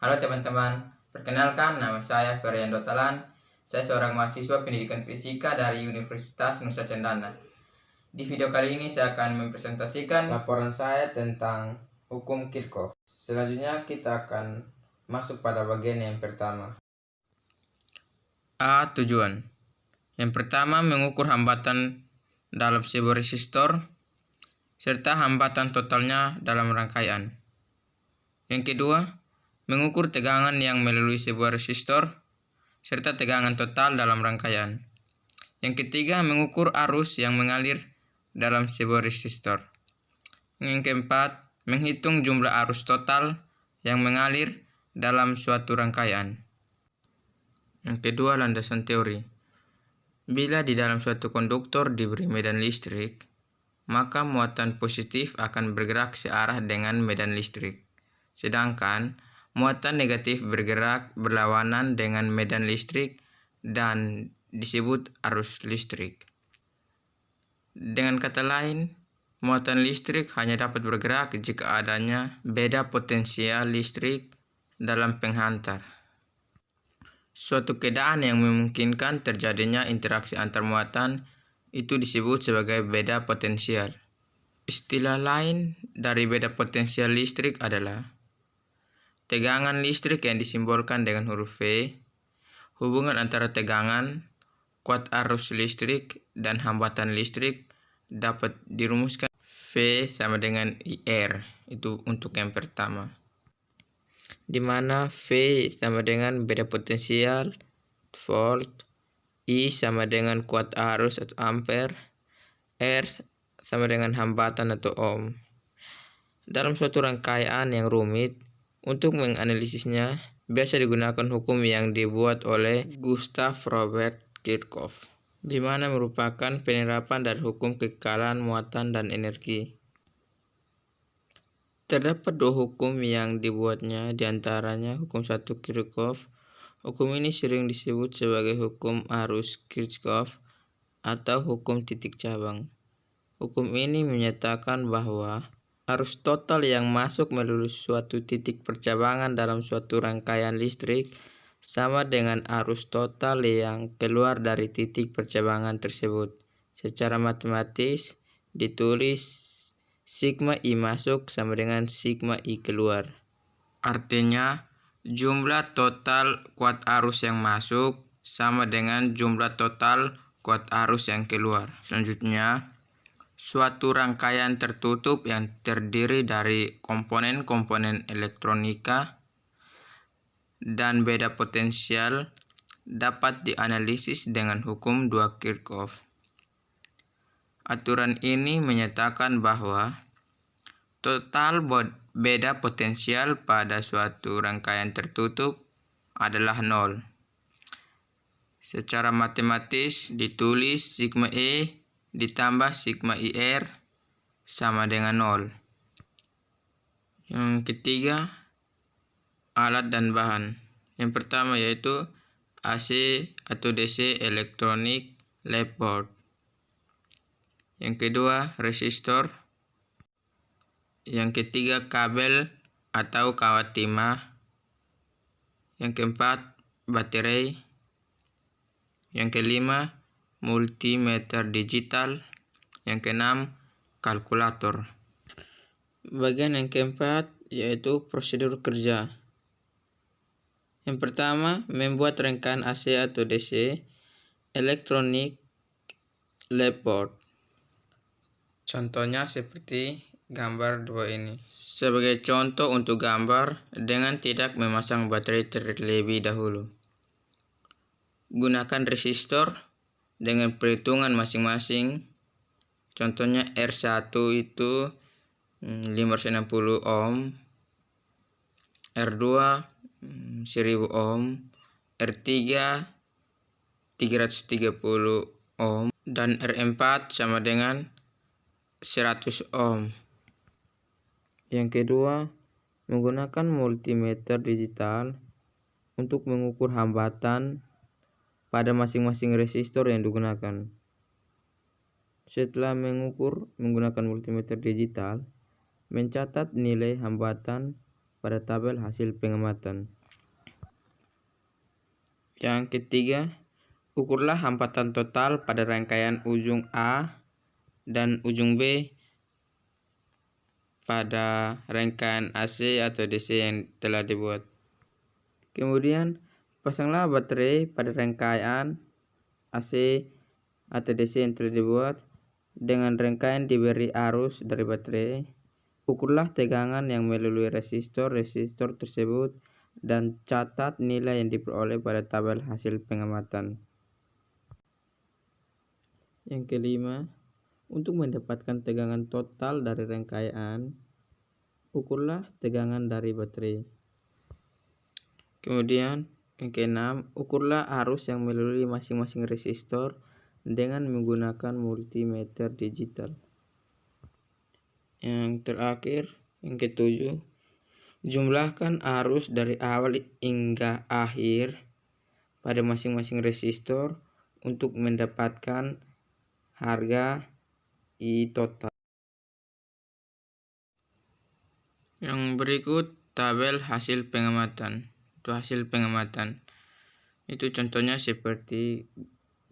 Halo teman-teman, perkenalkan nama saya Feriando Talan. Saya seorang mahasiswa pendidikan fisika dari Universitas Nusa Cendana. Di video kali ini saya akan mempresentasikan laporan saya tentang hukum Kirchhoff. Selanjutnya kita akan masuk pada bagian yang pertama. A. Tujuan. Yang pertama, mengukur hambatan dalam sebuah resistor serta hambatan totalnya dalam rangkaian. Yang kedua, mengukur tegangan yang melalui sebuah resistor serta tegangan total dalam rangkaian. Yang ketiga, mengukur arus yang mengalir dalam sebuah resistor. Yang keempat, menghitung jumlah arus total yang mengalir dalam suatu rangkaian. Yang kedua, landasan teori. Bila di dalam suatu konduktor diberi medan listrik, maka muatan positif akan bergerak searah dengan medan listrik. Sedangkan muatan negatif bergerak berlawanan dengan medan listrik dan disebut arus listrik. Dengan kata lain, muatan listrik hanya dapat bergerak jika adanya beda potensial listrik dalam penghantar. Suatu keadaan yang memungkinkan terjadinya interaksi antar muatan itu disebut sebagai beda potensial. Istilah lain dari beda potensial listrik adalah tegangan listrik yang disimbolkan dengan huruf V, hubungan antara tegangan, kuat arus listrik, dan hambatan listrik dapat dirumuskan V sama dengan IR, itu untuk yang pertama. Di mana V sama dengan beda potensial, volt, I sama dengan kuat arus atau ampere, R sama dengan hambatan atau ohm. Dalam suatu rangkaian yang rumit, untuk menganalisisnya, biasa digunakan hukum yang dibuat oleh Gustav Robert Kirchhoff, di mana merupakan penerapan dari hukum kekekalan muatan dan energi. Terdapat dua hukum yang dibuatnya, diantaranya hukum 1 Kirchhoff. Hukum ini sering disebut sebagai hukum arus Kirchhoff atau hukum titik cabang. Hukum ini menyatakan bahwa arus total yang masuk melalui suatu titik percabangan dalam suatu rangkaian listrik sama dengan arus total yang keluar dari titik percabangan tersebut. Secara matematis ditulis sigma I masuk sama dengan sigma I keluar. Artinya, jumlah total kuat arus yang masuk sama dengan jumlah total kuat arus yang keluar. Selanjutnya, suatu rangkaian tertutup yang terdiri dari komponen-komponen elektronika dan beda potensial dapat dianalisis dengan hukum 2 Kirchhoff. Aturan ini menyatakan bahwa total beda potensial pada suatu rangkaian tertutup adalah 0. Secara matematis ditulis sigma E ditambah sigma IR sama dengan 0. Yang ketiga, alat dan bahan. Yang pertama yaitu AC atau DC Electronic Lab Board. Yang kedua, resistor. Yang ketiga, kabel atau kawat timah. Yang keempat, baterai. Yang kelima, multimeter digital. Yang keenam, kalkulator. Bagian yang keempat yaitu prosedur kerja. Yang pertama, membuat rangkaian AC atau DC Electronic Lab Board. Contohnya seperti gambar 2 ini. Sebagai contoh untuk gambar, dengan tidak memasang baterai terlebih dahulu. Gunakan resistor dengan perhitungan masing-masing. Contohnya R1 itu 560 ohm, R2 1000 ohm, R3 330 ohm, dan R4 sama dengan 100 ohm. Yang kedua, menggunakan multimeter digital untuk mengukur hambatan pada masing-masing resistor yang digunakan. Setelah mengukur menggunakan multimeter digital, mencatat nilai hambatan pada tabel hasil pengamatan. Yang ketiga, ukurlah hambatan total pada rangkaian ujung A dan ujung B pada rangkaian AC atau DC yang telah dibuat. Kemudian, pasanglah baterai pada rangkaian AC atau DC yang telah dibuat dengan rangkaian diberi arus dari baterai. Ukurlah tegangan yang melalui resistor tersebut dan catat nilai yang diperoleh pada tabel hasil pengamatan. Yang kelima, untuk mendapatkan tegangan total dari rangkaian, ukurlah tegangan dari baterai. Kemudian, yang keenam, ukurlah arus yang melalui masing-masing resistor dengan menggunakan multimeter digital. Yang terakhir, yang ketujuh, jumlahkan arus dari awal hingga akhir pada masing-masing resistor untuk mendapatkan harga I total. Yang berikut tabel hasil pengamatan. Itu hasil pengamatan. Itu contohnya seperti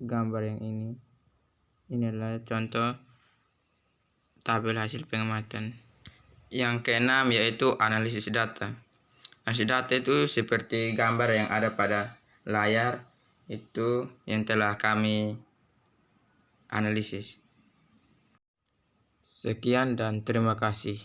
gambar yang ini. Ini adalah contoh tabel hasil pengamatan. Yang keenam yaitu analisis data. Analisis data itu seperti gambar yang ada pada layar, itu yang telah kami analisis. Sekian dan terima kasih.